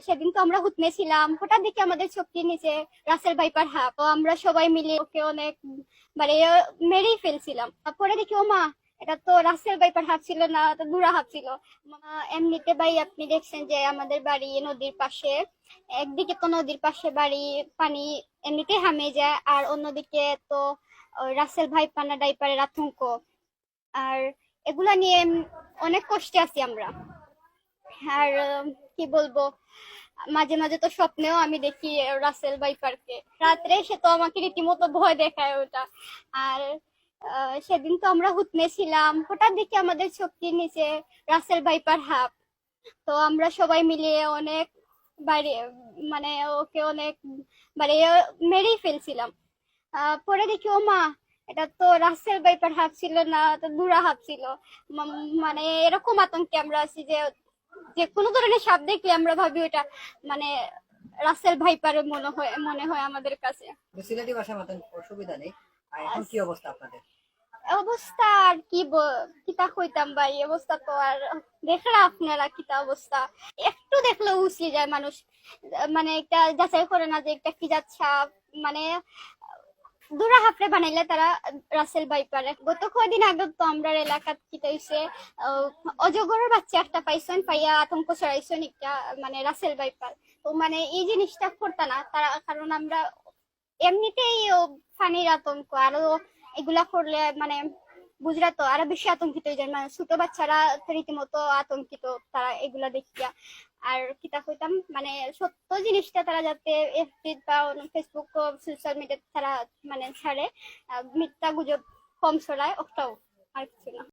সেদিন তো আমরা হুতনে ছিলাম, হঠাৎ দেখি আমাদের চোখের নিচে রাসেল ভাইপার হাঁপ। তো আমরা সবাই মিলে ওকে অনেক মানে মেরেই ফেলছিলাম। পরে দেখি ও মা, এটা তো রাসেল ভাইপার হাঁপ ছিল না, তো বুড়া হাঁপ ছিল। এমনিতে ভাই আপনি দেখছেন যে আমাদের বাড়ি নদীর পাশে, একদিকে তো নদীর পাশে বাড়ি, পানি এমনিতে হামে যায়, আর অন্যদিকে তো ওই রাসেল ভাইপার না ডাইপারের আতঙ্ক। আর এগুলা নিয়ে অনেক কষ্টে আছি আমরা। আর কি বলবো, মাঝে মাঝে তো স্বপ্নেও আমি দেখি রাসেল ভাইপারকে রাত্রে, সে তো আমাকে রীতিমতো ভয় দেখায় ওটা। আর সেদিন তো আমরা হুতনে ছিলাম, হঠাৎ দেখি আমাদের চোখের নিচে রাসেল ভাইপার হাঁপ। তো আমরা সবাই মিলে অনেক বাইরে মানে ওকে অনেক মানে মেরেই ফেলছিলাম। পরে দেখি ও মা, এটা তো রাসেল ভাইপার হাঁপ ছিল না, তো বুড়া হাঁপ ছিল। মানে এরকম আতঙ্কে আমরা আছি যে যে কোনো ধরনের সাপ দেখলে আমরা ভাবি ওটা মানে রাসেল ভাইপারের মনে হয় আমাদের কাছে। সিলেটি ভাষার মতন অসুবিধা নেই। আর এখন কি অবস্থা আপনাদের? অবস্থা আর কি কিতা কইতাম ভাই, অবস্থা তো আর দেখলা আপনারা কিতা অবস্থা। একটু দেখলে উচলে যায় মানুষ, মানে একটা যাচাই করে না যে একটা কি যাচ্ছে। মানে দুরা হাফরে বানাইলে তারা রাসেল ভাইপারে। গত কয়দিন আগে তো আমরা এলাকাত কি হইছে, অজগরের বাচ্চা একটা পাইছেন, পাইয়া আতঙ্ক ছড়াইছেন একটা মানে রাসেল ভাইপার। তো মানে এই জিনিসটা করতা না তারা, কারণ আমরা এমনিতেই ফানির আতঙ্ক, আরো এগুলা করলে মানে বুঝরা তো আরো বেশি আতঙ্কিত হয়ে যায়, মানে ছোট বাচ্চারা তো রীতিমতো আতঙ্কিত তারা এগুলা দেখিয়া। আর কিতা কইতাম মানে সত্য জিনিসটা তারা যাতে এফবি বা ফেসবুক সোশ্যাল মিডিয়া তারা মানে ছাড়ে, মিথ্যা গুজব কম ছড়ায়, ওটাও আর কিছু না।